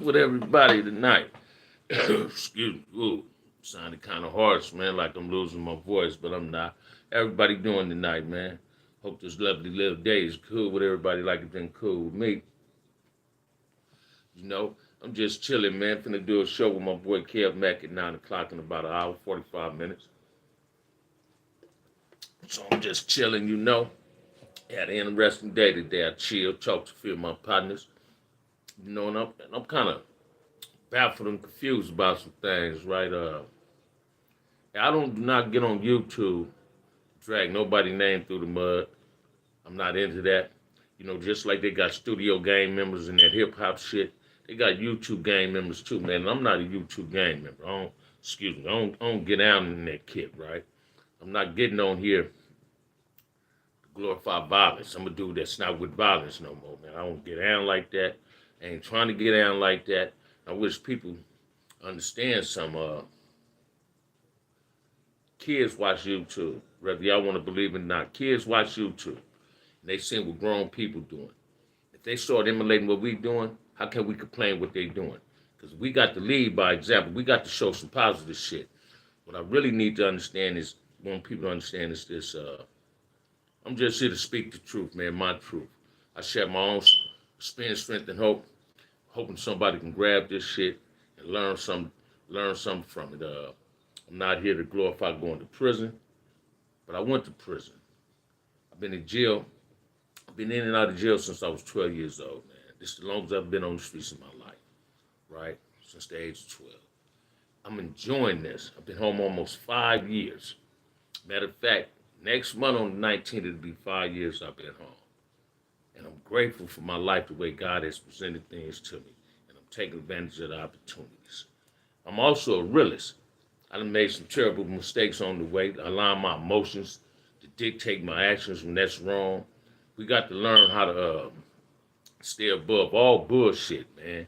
with everybody tonight. Excuse me. Ooh, sounded kind of harsh, man, like I'm losing my voice, but I'm not. Everybody doing tonight, man. Hope this lovely little day is cool with everybody like it's been cool with me. You know, I'm just chilling, man. Finna do a show with my boy Kev Mack at 9 o'clock in about an hour, 45 minutes. So I'm just chilling, you know. Had an interesting day today. I chilled, talked to a few of my partners, you know, and I'm kind of baffled and confused about some things, right? I don't do not get on YouTube, drag nobody name through the mud. I'm not into that. You know, just like they got studio gang members and that hip hop shit, they got YouTube gang members too, man. And I'm not a YouTube gang member. Excuse me, I don't get down in that kit, right? I'm not getting on here to glorify violence. I'm a dude that's not with violence no more, man. I don't get down like that. I ain't trying to get down like that. I wish people understand some kids watch YouTube. Whether y'all want to believe it or not, kids watch YouTube. And they see what grown people doing. If they start emulating what we doing, how can we complain what they doing? Because we got to lead by example. We got to show some positive shit. What I really need to understand is, want people to understand is this. I'm just here to speak the truth, man, my truth. I share my own experience, strength, and hope, hoping somebody can grab this shit and learn something from it. I'm not here to glorify going to prison, but I went to prison. I've been in jail. I've been in and out of jail since I was 12 years old, man. This is the longest I've been on the streets in my life, right? Since the age of 12. I'm enjoying this. I've been home almost 5 years. Matter of fact, next month on the 19th, it'll be 5 years I've been home. And I'm grateful for my life, the way God has presented things to me. And I'm taking advantage of the opportunities. I'm also a realist. I done made some terrible mistakes on the way, allowing my emotions to dictate my actions when that's wrong. We got to learn how to stay above all bullshit, man.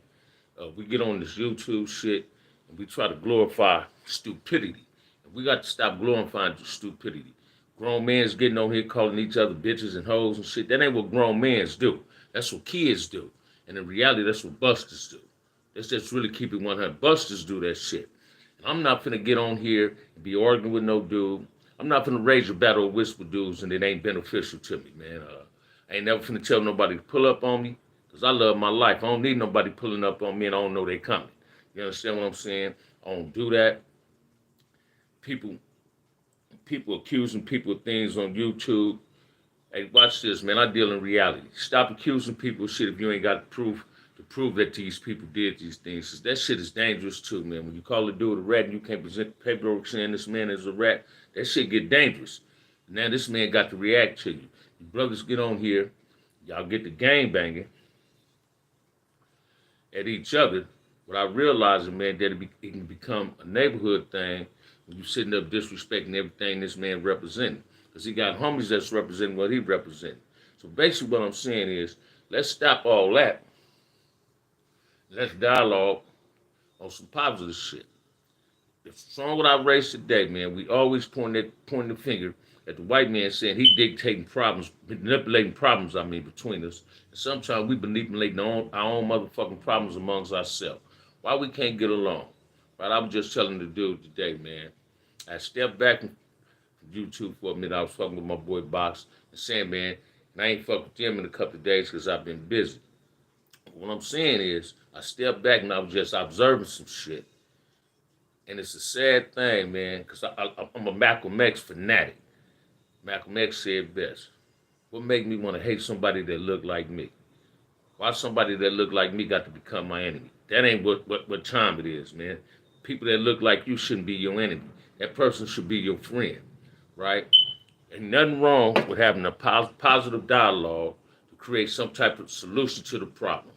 We get on this YouTube shit and we try to glorify stupidity. And we got to stop glorifying stupidity. Grown men's getting on here calling each other bitches and hoes and shit. That ain't what grown men's do. That's what kids do. And in reality, that's what busters do. Let's just really keep it 100. Busters do that shit. And I'm not finna get on here and be arguing with no dude. I'm not finna rage a battle of whisper dudes and it ain't beneficial to me, man. I ain't never finna tell nobody to pull up on me because I love my life. I don't need nobody pulling up on me and I don't know they coming. You understand what I'm saying? I don't do that. People people accusing people of things on YouTube. Hey, watch this, man. I deal in reality. Stop accusing people of shit if you ain't got proof to prove that these people did these things. 'Cause that shit is dangerous too, man. When you call a dude a rat and you can't present paperwork saying this man is a rat, that shit get dangerous. Now this man got to react to you. You brothers get on here, y'all get the gang banging at each other without realizing, man, that it can become a neighborhood thing when you sitting up disrespecting everything this man representing. Because he got homies that's representing what he representing. So basically what I'm saying is, let's stop all that. Let's dialogue on some positive shit. The song what I raised today, man, we always point the finger at the white man saying he dictating problems, manipulating problems, between us. And sometimes we manipulating our own motherfucking problems amongst ourselves. Why we can't get along? Right? I was just telling the dude today, man. I stepped back from YouTube for a minute. I was fucking with my boy Box and saying, man, and I ain't fucked with him in a couple of days because I've been busy. What I'm saying is, I stepped back and I was just observing some shit. And it's a sad thing, man, because I'm a Malcolm X fanatic. Malcolm X said best. What make me want to hate somebody that look like me? Why somebody that look like me got to become my enemy? That ain't what time it is, man. People that look like you shouldn't be your enemy. That person should be your friend, right? Ain't nothing wrong with having a positive dialogue to create some type of solution to the problem.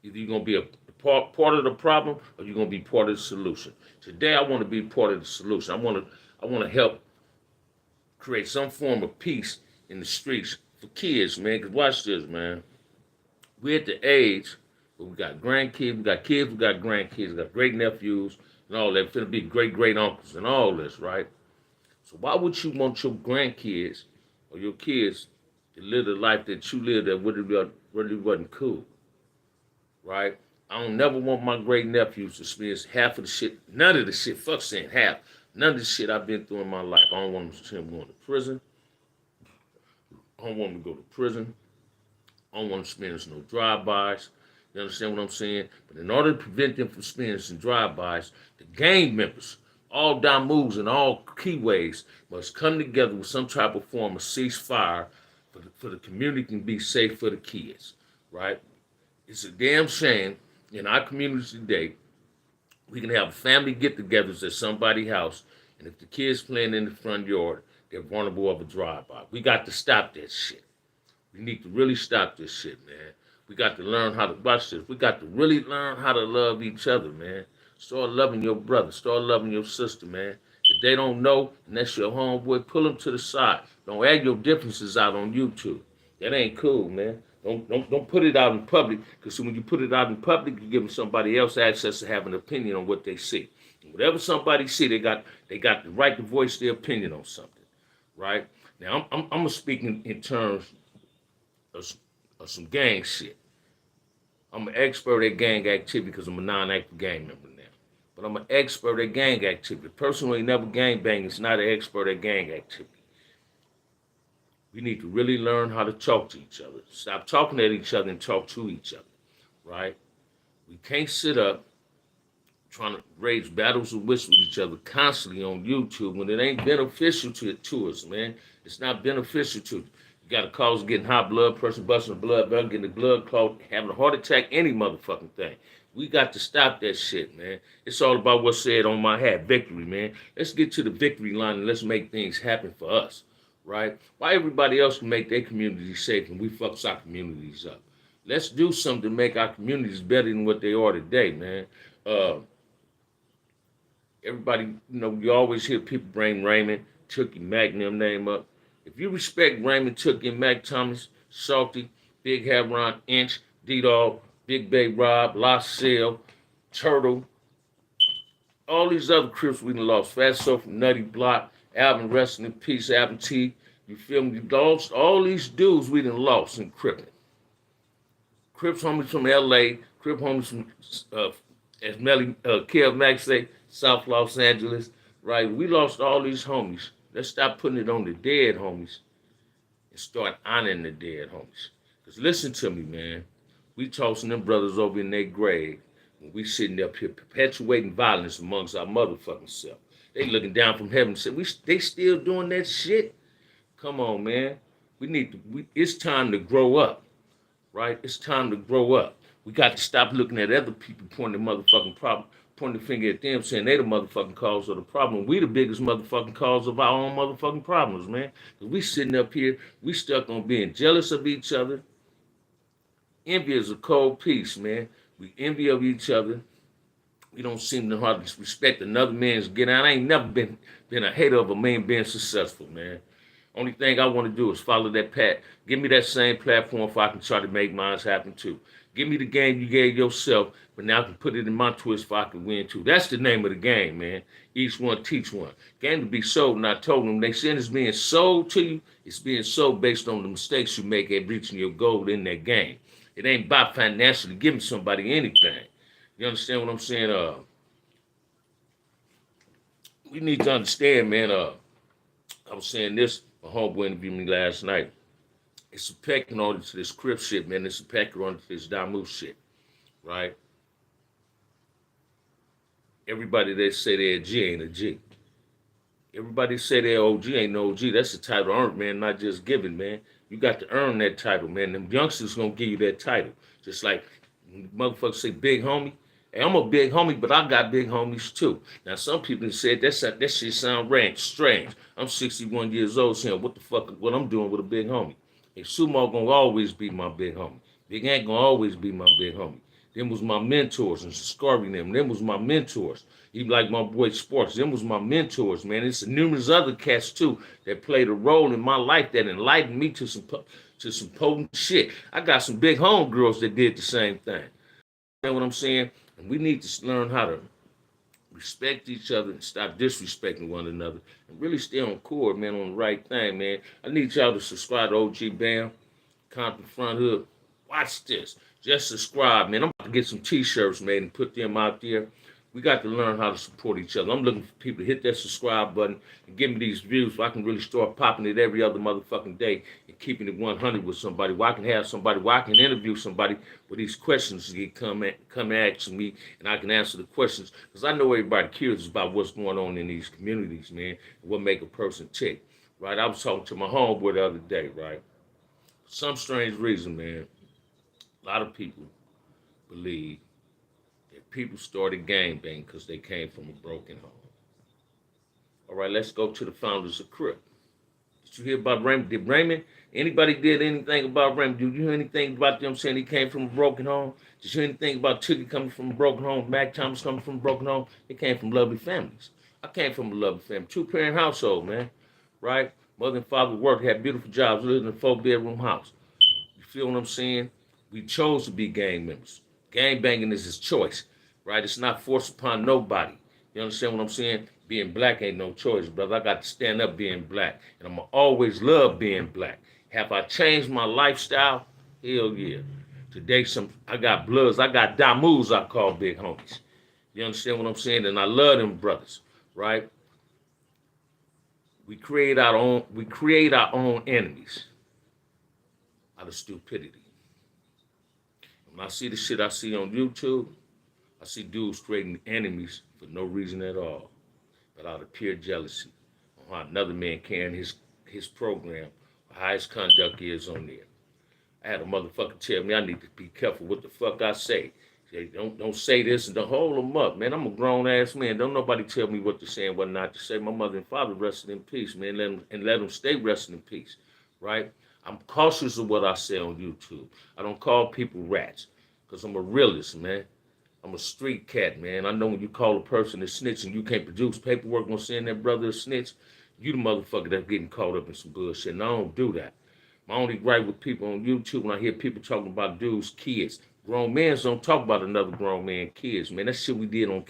Either you're going to be a part of the problem or you're going to be part of the solution. Today, I want to be part of the solution. I want to help create some form of peace in the streets for kids, man. Because watch this, man. We're at the age where we got grandkids, we got kids, we got grandkids, we got great nephews, and all that. Finna be great uncles and all this, right? So why would you want your grandkids or your kids to live the life that you lived that really wasn't cool, right? I don't never want my great nephews to experience half of the shit, none of the shit, fuck saying half, none of the shit I've been through in my life. I don't want them to see him going to prison. I don't want them to go to prison. I don't want them to experience no drive-bys. You understand what I'm saying? But in order to prevent them from experiencing drive-bys, the gang members, all Damus and all keyways, must come together with some type of form of ceasefire for the community can be safe for the kids, right? It's a damn shame in our community today we can have family get-togethers at somebody's house, and if the kids playing in the front yard, they're vulnerable of a drive-by. We got to stop that shit. We need to really stop this shit, man. We got to learn how to watch this. We got to really learn how to love each other, man. Start loving your brother. Start loving your sister, man. If they don't know, and that's your homeboy, pull them to the side. Don't add your differences out on YouTube. That ain't cool, man. Don't put it out in public, because when you put it out in public, you're giving somebody else access to have an opinion on what they see. And whatever somebody see, they got the right to voice their opinion on something, right? Now I'm gonna speak in terms of some gang shit. I'm an expert at gang activity because I'm a non-active gang member now. But I'm an expert at gang activity. A person who ain't never gang banged is not an expert at gang activity. We need to really learn how to talk to each other. Stop talking at each other and talk to each other, right? We can't sit up trying to raise battles of wits with each other constantly on YouTube when it ain't beneficial to us, man. It's not beneficial to you. You got a cause getting hot blood, person busting the blood vessel, getting the blood clot, having a heart attack, any motherfucking thing. We got to stop that shit, man. It's all about what's said on my hat, victory, man. Let's get to the victory line and let's make things happen for us, right? Why everybody else can make their communities safe and we fucks our communities up? Let's do something to make our communities better than what they are today, man. Everybody, you always hear people bring Raymond, Tookie, Mac, and them name up. If you respect Raymond, Tookie, and Mac Thomas, Salty, Big Havron, Inch, D-Dog, Big Bay Rob, Lost Cell, Turtle, all these other Crips we done lost, Fat Soul from Nutty Block, Alvin, rest in peace, Alvin T, you feel me? You lost all these dudes we done lost in Crippin'. Crips homies from L.A., Crip homies from, as Melly, Kev Max say, South Los Angeles, right? We lost all these homies. Let's stop putting it on the dead homies and start honoring the dead homies. Because listen to me, man. We tossing them brothers over in their grave when we sitting up here perpetuating violence amongst our motherfucking self. They looking down from heaven and say, they still doing that shit? Come on, man. It's time to grow up, right? It's time to grow up. We got to stop looking at other people pointing the finger at them, saying they the motherfucking cause of the problem. We the biggest motherfucking cause of our own motherfucking problems, man. Because we sitting up here, we stuck on being jealous of each other. Envy is a cold piece, man. We envy of each other. We don't seem to hardly respect another man's get out. I ain't never been a hater of a man being successful, man. Only thing I want to do is follow that path. Give me that same platform so I can try to make mine happen too. Give me the game you gave yourself, but now I can put it in my twist so I can win too. That's the name of the game, man. Each one teach one. Game to be sold, and I told them, they said it's being sold to you. It's being sold based on the mistakes you make at reaching your goal in that game. It ain't about financially giving somebody anything. You understand what I'm saying? We need to understand, man. I was saying this, my homeboy interviewed me last night. It's a pecking order to this Crip shit, man. It's a pecking order to this Damu shit, right? Everybody that say they're a G ain't a G. Everybody say they're OG ain't no OG. That's the title earned, man, not just given, man. You got to earn that title, man. Them youngsters gonna give you that title. Just like motherfuckers say big homie. Hey, I'm a big homie, but I got big homies too. Now, some people said that shit sound strange. I'm 61 years old saying, what the fuck, what I'm doing with a big homie? Hey, Sumo gonna always be my big homie. Big Ant gonna always be my big homie. Them was my mentors, and Scarby them was my mentors. Even like my boy Sports, them was my mentors, man. It's numerous other cats too that played a role in my life that enlightened me to some potent shit. I got some big homegirls that did the same thing. You know what I'm saying? And we need to learn how to respect each other and stop disrespecting one another and really stay on court, man, on the right thing, man. I need y'all to subscribe to OG Bam, Compton Front Hood, Watch this. Just subscribe, man. I'm about to get some t-shirts made and put them out there. We got to learn how to support each other. I'm looking for people to hit that subscribe button and give me these views so I can really start popping it every other motherfucking day and keeping it 100 with somebody. Where I can have somebody, where I can interview somebody where these questions get come asking me and I can answer the questions. Because I know everybody curious about what's going on in these communities, man, and what make a person tick. Right? I was talking to my homeboy the other day, right? For some strange reason, man, a lot of people believe that people started gangbanging because they came from a broken home. All right, let's go to the founders of Crip. Did you hear about Raymond? Did Raymond, anybody did anything about Raymond? Did you hear anything about them saying he came from a broken home? Did you hear anything about Tookie coming from a broken home? Mac Thomas coming from a broken home? They came from lovely families. I came from a lovely family, two-parent household, man, right? Mother and father worked, had beautiful jobs, lived in a 4-bedroom house. You feel what I'm saying? We chose to be gang members. Gang banging is his choice, right? It's not forced upon nobody. You understand what I'm saying? Being black ain't no choice, brother. I got to stand up being black. And I'm going to always love being black. Have I changed my lifestyle? Hell yeah. Today, I got bloods. I got Damus I call big homies. You understand what I'm saying? And I love them brothers, right? We create our own enemies out of stupidity. When I see the shit I see on YouTube, I see dudes creating enemies for no reason at all, but out of pure jealousy on how another man carrying his program, how his conduct is on there. I had a motherfucker tell me I need to be careful what the fuck I say. Say, don't say this and don't hold them up, man. I'm a grown ass man. Don't nobody tell me what to say and what not to say. My mother and father rested in peace, man. Let them stay resting in peace, right? I'm cautious of what I say on YouTube. I don't call people rats because I'm a realist, man. I'm a street cat, man. I know when you call a person a snitch and you can't produce paperwork on saying that brother a snitch, you the motherfucker that's getting caught up in some bullshit. And I don't do that. My only gripe with people on YouTube when I hear people talking about dudes' kids. Grown men don't talk about another grown man kids, man. That shit we did on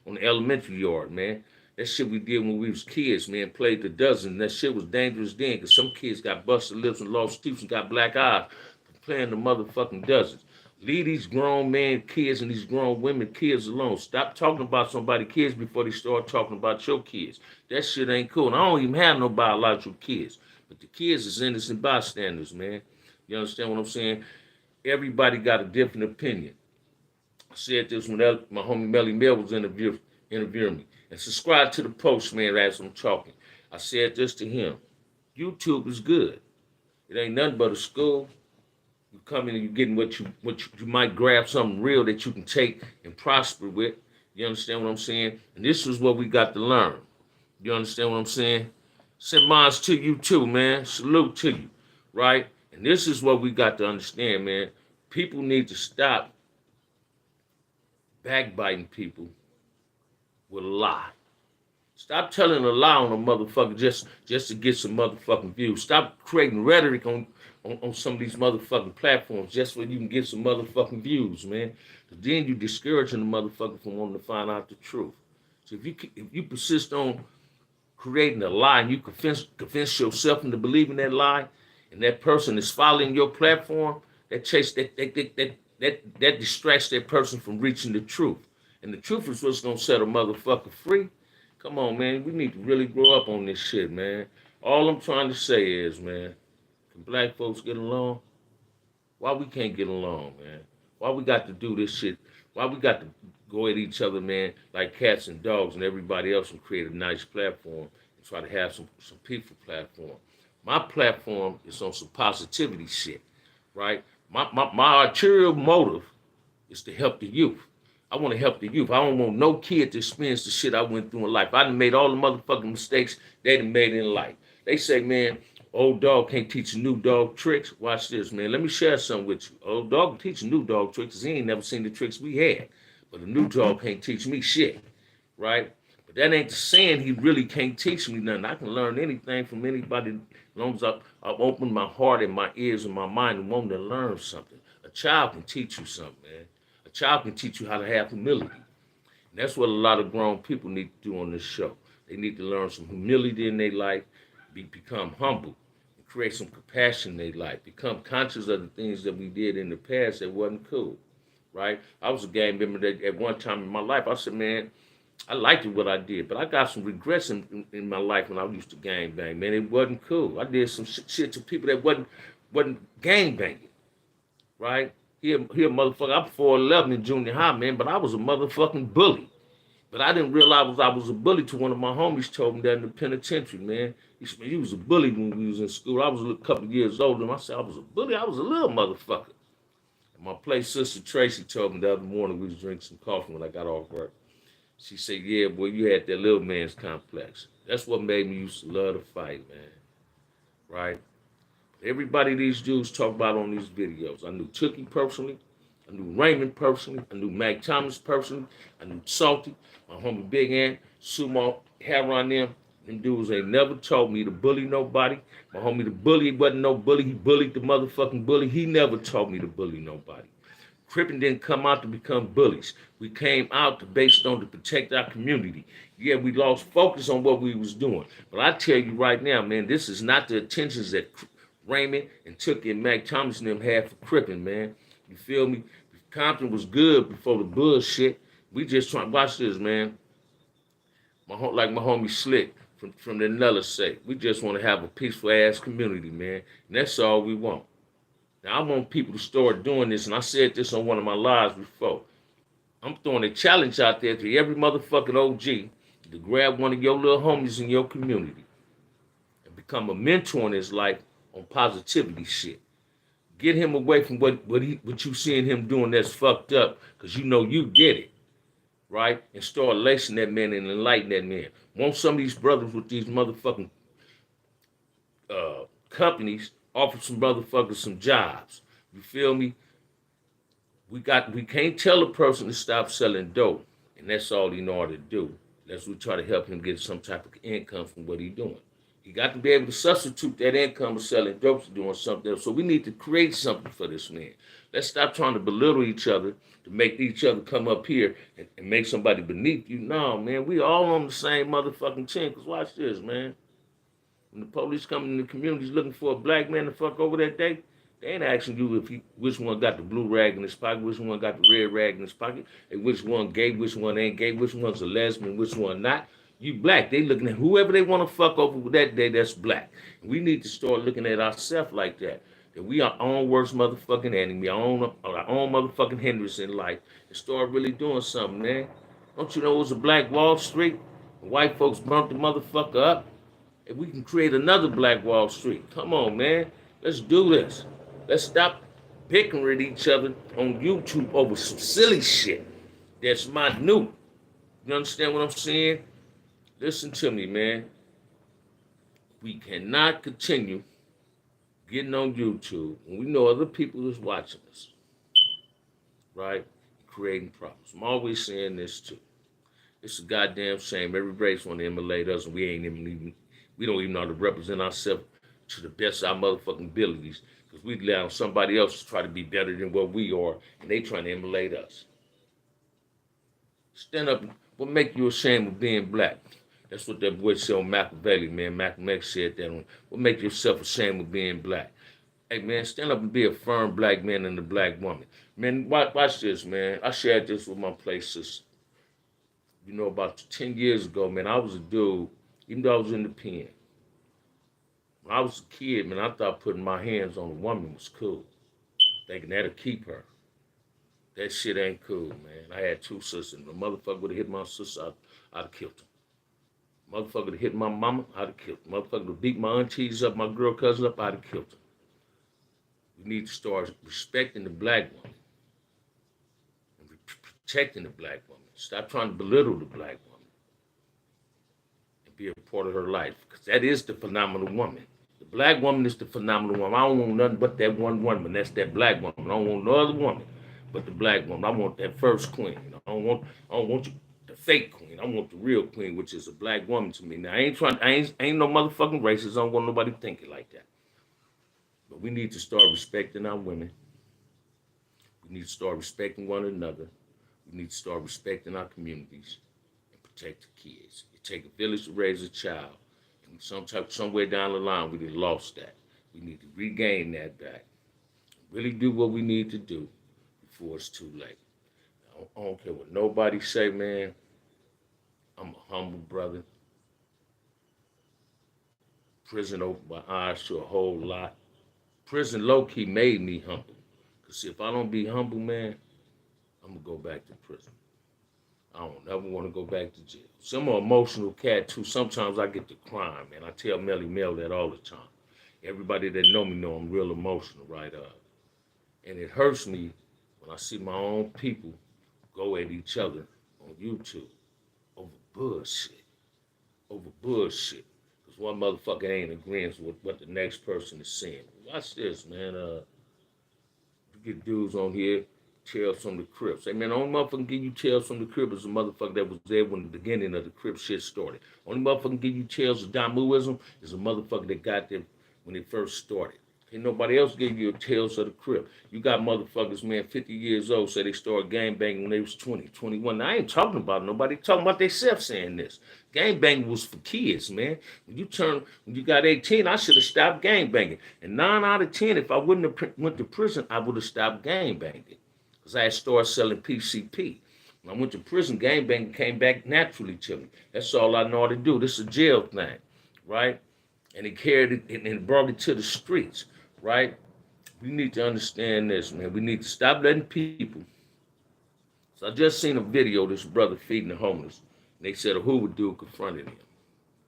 the elementary yard, man. That shit we did when we was kids, man. Played the dozen. That shit was dangerous then because some kids got busted lips and lost teeth and got black eyes for playing the motherfucking dozens. Leave these grown man kids and these grown women kids alone. Stop talking about somebody's kids before they start talking about your kids. That shit ain't cool. And I don't even have no biological kids. But the kids is innocent bystanders, man. You understand what I'm saying? Everybody got a different opinion. I said this when my homie Melly Mel was interviewing me. And subscribe to the post, man, as I'm talking. I said this to him. YouTube is good. It ain't nothing but a school. You come in and you're getting what you might grab something real that you can take and prosper with. You understand what I'm saying? And this is what we got to learn. You understand what I'm saying? Send mines to you too, man. Salute to you, right? And this is what we got to understand, man. People need to stop backbiting people with a lie. Stop telling a lie on a motherfucker just to get some motherfucking views. Stop creating rhetoric on some of these motherfucking platforms just so you can get some motherfucking views, man. Because then you discouraging the motherfucker from wanting to find out the truth. So if you persist on creating a lie and you convince yourself into believing that lie, and that person is following your platform, that distracts that person from reaching the truth. And the truth is what's gonna set a motherfucker free. Come on, man. We need to really grow up on this shit, man. All I'm trying to say is, man, can black folks get along? Why we can't get along, man? Why we got to do this shit? Why we got to go at each other, man, like cats and dogs and everybody else and create a nice platform and try to have some peaceful platform? My platform is on some positivity shit, right? My arterial motive is to help the youth. I want to help the youth. I don't want no kid to experience the shit I went through in life. I done made all the motherfucking mistakes they done made in life. They say, man, old dog can't teach a new dog tricks. Watch this, man. Let me share something with you. Old dog can teach a new dog tricks because he ain't never seen the tricks we had. But a new dog can't teach me shit, right? But that ain't saying he really can't teach me nothing. I can learn anything from anybody as long as I've opened my heart and my ears and my mind and want to learn something. A child can teach you something, man. A child can teach you how to have humility. And that's what a lot of grown people need to do on this show. They need to learn some humility in their life, become humble, and create some compassion in their life, become conscious of the things that we did in the past that wasn't cool, right? I was a gang member that at one time in my life, I said, man, I liked what I did, but I got some regrets in my life when I used to gang bang, man. It wasn't cool. I did some shit to people that wasn't gang banging, right? Here, motherfucker, I'm 4'11" in junior high, man, but I was a motherfucking bully. But I didn't realize I was a bully till one of my homies told me that in the penitentiary, man. He said, man, you was a bully when we was in school. I was a couple of years older, and I said, I was a bully? I was a little motherfucker. And my play sister Tracy told me the other morning we was drinking some coffee when I got off work. She said, yeah, boy, you had that little man's complex. That's what made me used to love to fight, man. Right? Everybody these dudes talk about on these videos. I knew Tookie personally. I knew Raymond personally. I knew Mac Thomas personally. I knew Salty, my homie Big Ant, Sumo, Heron, them. Them dudes ain't never told me to bully nobody. My homie the bully wasn't no bully. He bullied the motherfucking bully. He never told me to bully nobody. Crippin didn't come out to become bullies. We came out to based on to protect our community. Yeah, we lost focus on what we was doing. But I tell you right now, man, this is not the intentions that Raymond and Tookie and Mac Thomas and them had for Crippin, man. You feel me? Compton was good before the bullshit. We just trying to watch this, man. Like my homie Slick from the Nella say, we just want to have a peaceful ass community, man. And that's all we want. Now, I want people to start doing this, and I said this on one of my lives before. I'm throwing a challenge out there to every motherfucking OG to grab one of your little homies in your community and become a mentor in his life on positivity shit. Get him away from what you seeing him doing that's fucked up, because you know you get it, right? And start lacing that man and enlighten that man. Want some of these brothers with these motherfucking companies offer some motherfuckers some jobs. You feel me? We can't tell a person to stop selling dope, and that's all he know how to do. Let's we try to help him get some type of income from what he's doing. He got to be able to substitute that income of selling dope to doing something else. So we need to create something for this man. Let's stop trying to belittle each other to make each other come up here and make somebody beneath you. No, man, we all on the same motherfucking team. Because watch this, man. When the police come in the communities looking for a black man to fuck over that day, they ain't asking you which one got the blue rag in his pocket, which one got the red rag in his pocket, and which one gay, which one ain't gay, which one's a lesbian, which one not. You black. They looking at whoever they want to fuck over that day that's black. We need to start looking at ourselves like that. That we are our own worst motherfucking enemy, our own motherfucking hindrance in life, and start really doing something, man. Don't you know it was a Black Wall Street? The white folks burnt the motherfucker up. And we can create another Black Wall Street. Come on, man. Let's do this. Let's stop bickering at each other on YouTube over some silly shit that's minute. You understand what I'm saying? Listen to me, man. We cannot continue getting on YouTube when we know other people is watching us, right? Creating problems. I'm always saying this too. It's a goddamn shame. Every race want to emulate us, and we don't even know how to represent ourselves to the best of our motherfucking abilities, because we allow somebody else to try to be better than what we are, and they trying to emulate us. Stand up. What make you ashamed of being black? That's what that boy said on Machiavelli, man. Malcolm X said that one. What make yourself ashamed of being black? Hey, man, stand up and be a firm black man and a black woman. Man, watch this, man. I shared this with my places. You know, about 10 years ago, man, I was a dude, even though I was in the pen. When I was a kid, man, I thought putting my hands on a woman was cool, thinking that'll keep her. That shit ain't cool, man. I had 2 sisters. The motherfucker would have hit my sister, I'd have killed him. Motherfucker would have hit my mama, I'd have killed him. Motherfucker would have beat my aunties up, my girl cousin up, I'd have killed him. We need to start respecting the black woman and protecting the black woman. Stop trying to belittle the black woman and be a part of her life, because that is the phenomenal woman. The black woman is the phenomenal woman. I don't want nothing but that one woman. That's that black woman. I don't want no other woman but the black woman. I want that first queen. I don't want you, the fake queen. I want the real queen, which is a black woman to me. Now I ain't no motherfucking racist. I don't want nobody thinking like that. But we need to start respecting our women. We need to start respecting one another. We need to start respecting our communities and protect the kids. It takes a village to raise a child. And somewhere down the line, we lost that. We need to regain that back. Really do what we need to do before it's too late. I don't care what nobody say, man. I'm a humble brother. Prison opened my eyes to a whole lot. Prison low-key made me humble. Because if I don't be humble, man, I'm going to go back to prison. I don't ever want to go back to jail. So I'm an emotional cat, too. Sometimes I get to crying, man. I tell Melly Mel that all the time. Everybody that know me know I'm real emotional, right? And it hurts me when I see my own people go at each other on YouTube over bullshit. Over bullshit. Because one motherfucker ain't agreeing with what the next person is saying. Watch this, man. You get dudes on here, Tales from the Crips. Hey, man, the only motherfucker give you Tales from the Crips is a motherfucker that was there when the beginning of the Crip shit started. Only motherfucker give you Tales of Damuism is a motherfucker that got there when it first started. Ain't nobody else give you a Tales of the Crip. You got motherfuckers, man, 50 years old, say they started gangbanging when they was 20, 21. Now, I ain't talking about nobody. Talking about themselves saying this. Gangbanging was for kids, man. When you got 18, I should have stopped gangbanging. And 9 out of 10, if I wouldn't have went to prison, I would have stopped gangbanging. Because I had started selling PCP. When I went to prison, gangbanging came back naturally to me. That's all I know how to do. This is a jail thing, right? And it carried it and brought it to the streets, right? We need to understand this, man. We need to stop letting people. So I just seen a video of this brother feeding the homeless. And they said a Hoover dude confronted him.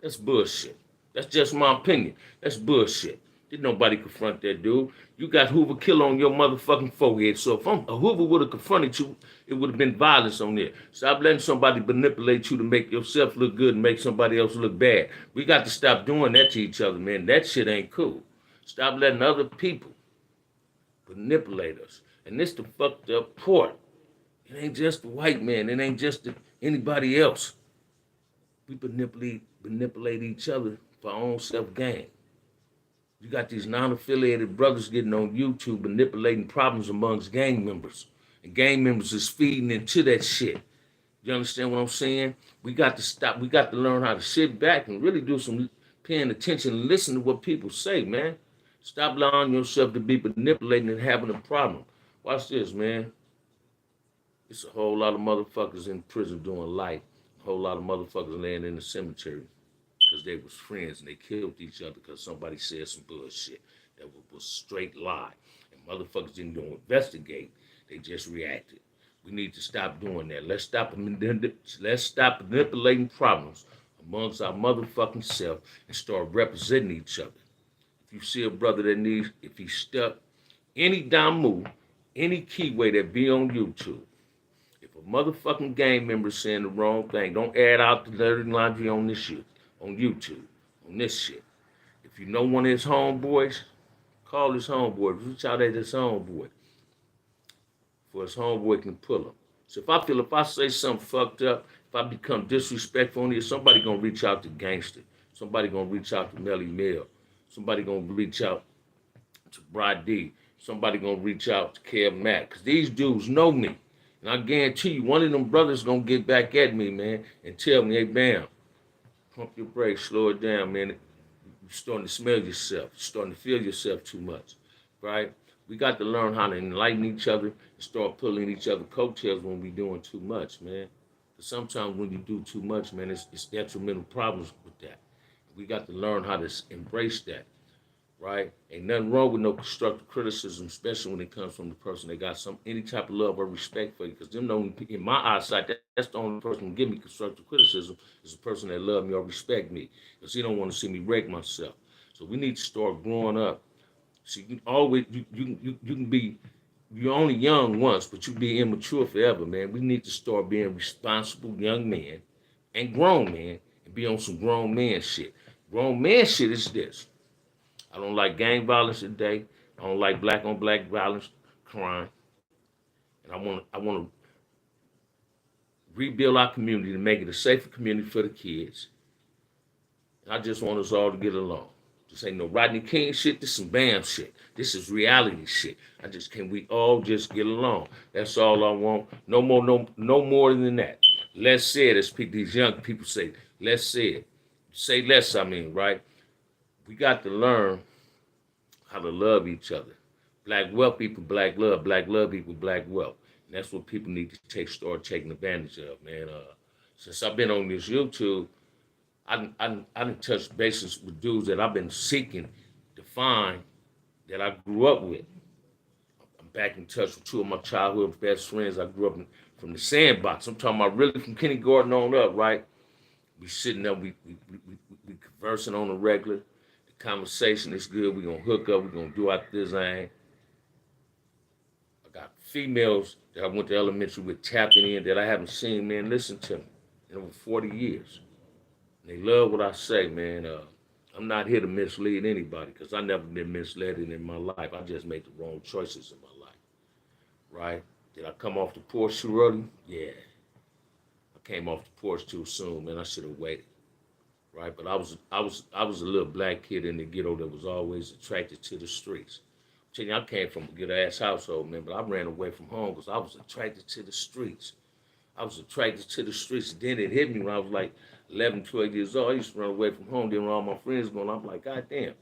That's bullshit. That's just my opinion. That's bullshit. Did nobody confront that dude? You got Hoover kill on your motherfucking forehead. So if a Hoover would have confronted you, it would have been violence on there. Stop letting somebody manipulate you to make yourself look good and make somebody else look bad. We got to stop doing that to each other, man. That shit ain't cool. Stop letting other people manipulate us. And this the fucked up part. It ain't just the white man. It ain't just anybody else. We manipulate each other for our own self-gain. You got these non-affiliated brothers getting on YouTube manipulating problems amongst gang members. And gang members is feeding into that shit. You understand what I'm saying? We got to stop. We got to learn how to sit back and really do some paying attention and listen to what people say, man. Stop allowing yourself to be manipulating and having a problem. Watch this, man. It's a whole lot of motherfuckers in prison doing life. A whole lot of motherfuckers laying in the cemetery because they was friends and they killed each other because somebody said some bullshit that was straight lie. And motherfuckers didn't go investigate. They just reacted. We need to stop doing that. Let's stop manipulating problems amongst our motherfucking self and start representing each other. If you see a brother that needs, if he's stuck, any Damu, any keyway that be on YouTube, if a motherfucking gang member saying the wrong thing, don't add out the dirty laundry on this shit, on YouTube, on this shit. If you know one of his homeboys, call his homeboy, reach out at his homeboy, for his homeboy can pull him. So if I say something fucked up, if I become disrespectful on here, somebody gonna reach out to Gangster. Somebody gonna reach out to Melly Mel. Somebody gonna reach out to Brad D. Somebody gonna reach out to Kev Mack. Cause these dudes know me. And I guarantee you, one of them brothers gonna get back at me, man, and tell me, hey, bam, pump your brakes, slow it down, man. You're starting to smell yourself. You're starting to feel yourself too much, right? We got to learn how to enlighten each other and start pulling each other coattails when we doing too much, man. Because sometimes when you do too much, man, it's detrimental problems with that. We got to learn how to embrace that, right? Ain't nothing wrong with no constructive criticism, especially when it comes from the person that got any type of love or respect for you. Because them, in my eyesight, that's the only person who give me constructive criticism is the person that love me or respect me. Because he don't want to see me wreck myself. So we need to start growing up. So you can always you can be, you're only young once, but you be immature forever, man. We need to start being responsible young men and grown men and be on some grown man shit. Grown man shit is this. I don't like gang violence today. I don't like black on black violence, crime. And I want to rebuild our community to make it a safer community for the kids. And I just want us all to get along. This ain't no Rodney King shit. This is some Bam shit. This is reality shit. Can we all just get along? That's all I want. No more than that. Less said, as these young people say. Less said. Say less, I mean, right? We got to learn how to love each other. Black wealth equal black love equal black wealth. And that's what people need to start taking advantage of, man. Since I've been on this YouTube, I done touched bases with dudes that I've been seeking to find that I grew up with. I'm back in touch with two of my childhood best friends. I grew up from the sandbox. I'm talking about really from kindergarten on up, right? We sitting there, we conversing on the regular. The conversation is good. We're going to hook up. We're going to do our thing. I got females that I went to elementary with tapping in that I haven't seen, man, listen to me in over 40 years. And they love what I say, man. I'm not here to mislead anybody because I never been misled in my life. I just made the wrong choices in my life, right? Did I come off the porch too early? Yeah. I came off the porch too soon, man. I should have waited, right? But I was a little black kid in the ghetto that was always attracted to the streets. I'm telling you, I came from a good ass household, man, but I ran away from home because I was attracted to the streets. I was attracted to the streets. Then it hit me when I was like 11, 12 years old. I used to run away from home. Then when all my friends going, I'm like, God damn,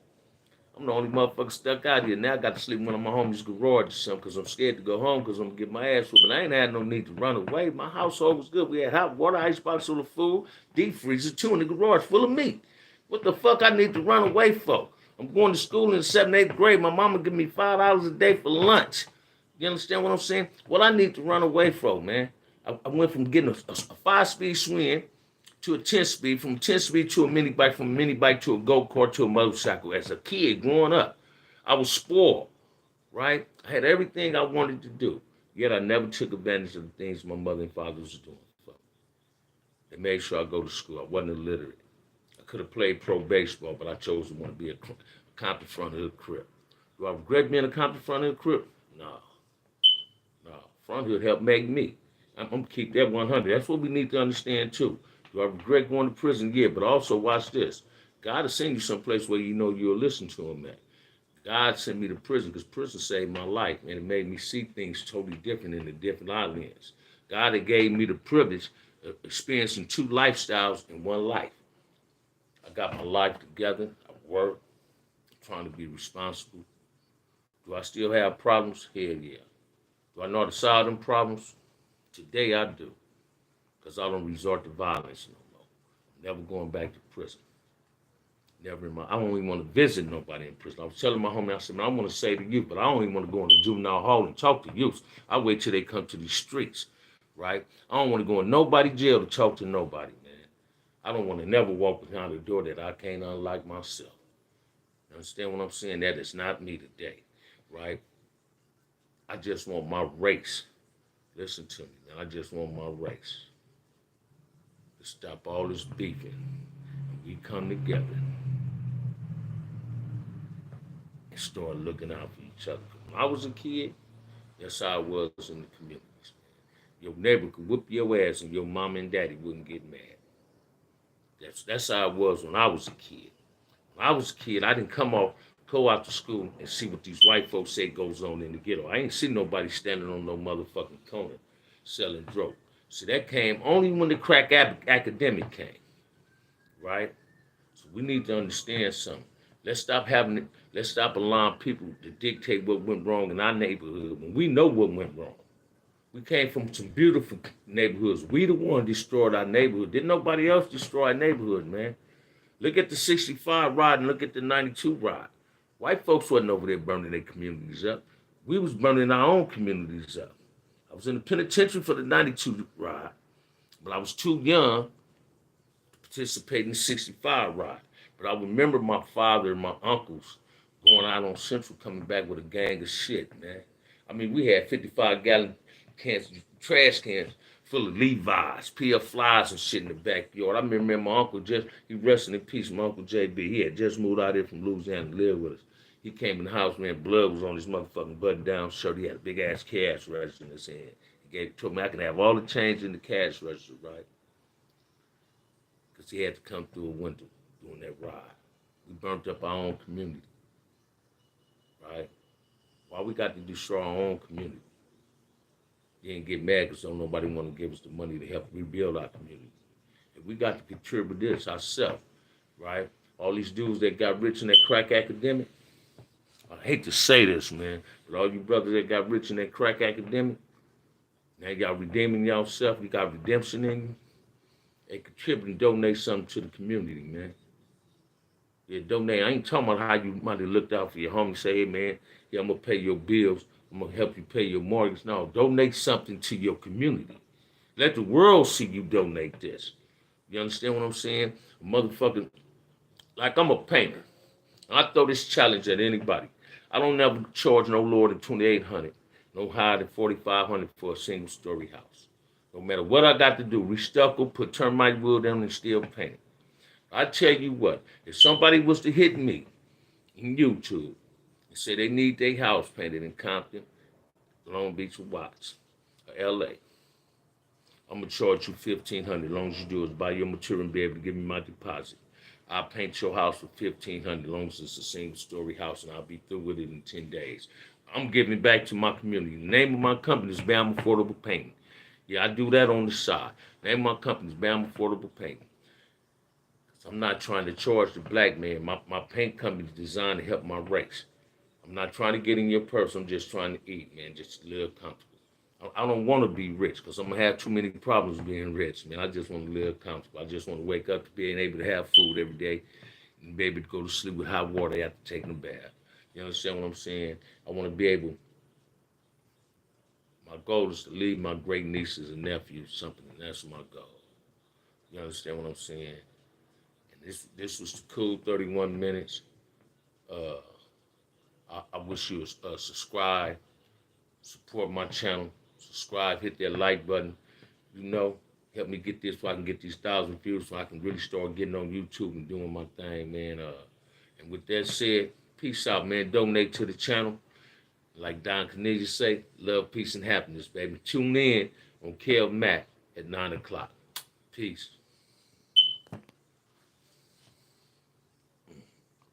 I'm the only motherfucker stuck out here. Now I got to sleep in one of my homies' garage or something because I'm scared to go home because I'm going to get my ass whooped. But I ain't had no need to run away. My household was good. We had hot water, icebox full of food, deep freezer, two in the garage full of meat. What the fuck I need to run away for? I'm going to school in the 7th, 8th grade. My mama give me $5 a day for lunch. You understand what I'm saying? What I need to run away from, man. I went from getting a 5-speed swing to a 10-speed, from 10-speed to a mini bike, from a mini bike to a go-kart to a motorcycle. As a kid growing up, I was spoiled, right? I had everything I wanted to do, yet I never took advantage of the things my mother and father was doing. So they made sure I go to school. I wasn't illiterate. I could have played pro baseball, but I chose to want to be a Compton front hood crip. Do I regret being a Compton front hood crip? No. Front hood helped make me. I'm going to keep that 100. That's what we need to understand, too. Do I regret going to prison? Yeah, but also watch this. God will send you someplace where you know you'll listen to him at. God sent me to prison because prison saved my life, and it made me see things totally different in a different eye lens. God had gave me the privilege of experiencing two lifestyles in one life. I got my life together. I work. I'm trying to be responsible. Do I still have problems? Hell yeah. Do I know how to solve them problems? Today I do, because I don't resort to violence no more. I'm never going back to prison. Never in my, I don't even want to visit nobody in prison. I was telling my homie, I said, man, I want to say to youth, but I don't even want to go in the juvenile hall and talk to youth. I wait till they come to these streets, right? I don't want to go in nobody's jail to talk to nobody, man. I don't want to never walk behind a door that I can't unlock myself. You understand what I'm saying? That is not me today, right? I just want my race. Listen to me, man. I just want my race to stop all this beefing. And we come together and start looking out for each other. When I was a kid, that's how I was in the communities, man. Your neighbor could whoop your ass and your mom and daddy wouldn't get mad. That's how it was when I was a kid. When I was a kid, I didn't go out to school and see what these white folks say goes on in the ghetto. I ain't seen nobody standing on no motherfucking corner selling dope. See, that came only when the crack academic came, right? So we need to understand something. Let's stop allowing people to dictate what went wrong in our neighborhood when we know what went wrong. We came from some beautiful neighborhoods. We the one destroyed our neighborhood. Didn't nobody else destroy our neighborhood, man? Look at the 65 ride and look at the 92 ride. White folks wasn't over there burning their communities up. We was burning our own communities up. I was in the penitentiary for the 92 ride, but I was too young to participate in the 65 ride. But I remember my father and my uncles going out on Central coming back with a gang of shit, man. I mean, we had 55-gallon cans, trash cans full of Levi's, PF Flies and shit in the backyard. I remember my uncle he rested in peace, my Uncle JB. He had just moved out here from Louisiana to live with us. He came in the house, man, blood was on his motherfucking button-down shirt. He had a big-ass cash register in his hand. He told me I could have all the change in the cash register, right? Because he had to come through a window doing that ride. We burnt up our own community, right? Why we got to destroy our own community? You ain't get mad because don't nobody want to give us the money to help rebuild our community. And we got to contribute this ourselves, right? All these dudes that got rich in that crack academic, I hate to say this, man, but all you brothers that got rich in that crack academic, now you got redeeming yourself, you got redemption in you, hey, contribute and donate something to the community, man. Yeah, donate. I ain't talking about how you might have looked out for your homie, say, hey, man, yeah, I'm going to pay your bills. I'm going to help you pay your mortgage. No, donate something to your community. Let the world see you donate this. You understand what I'm saying? Motherfucker, like I'm a painter. I throw this challenge at anybody. I don't never charge no lower than $2,800, no higher than $4,500 for a single story house. No matter what I got to do, restucco, put termite wood down, and still paint it. I tell you what, if somebody was to hit me in YouTube and say they need their house painted in Compton, Long Beach, or Watts, or LA, I'm gonna charge you $1,500. As long as you do is buy your material and be able to give me my deposit. I'll paint your house for $1,500 as long as it's a single story house, and I'll be through with it in 10 days. I'm giving it back to my community. The name of my company is Bam Affordable Painting. Yeah, I do that on the side. The name of my company is Bam Affordable Painting. I'm not trying to charge the black man. My paint company is designed to help my race. I'm not trying to get in your purse. I'm just trying to eat, man, just live comfortable. I don't want to be rich because I'm going to have too many problems being rich, man. I just want to live comfortable. I just want to wake up to being able to have food every day and be able to go to sleep with hot water after taking a bath. You understand what I'm saying? I want to be able, my goal is to leave my great nieces and nephews something, and that's my goal. You understand what I'm saying? And this was the cool 31 minutes. I wish you would subscribe, support my channel. Subscribe, hit that like button. You know, help me get this so I can get these 1,000 views so I can really start getting on YouTube and doing my thing, man. And with that said, peace out, man. Donate to the channel. Like Don Cornelius say, love, peace, and happiness, baby. Tune in on Kel Mack at 9 o'clock. Peace.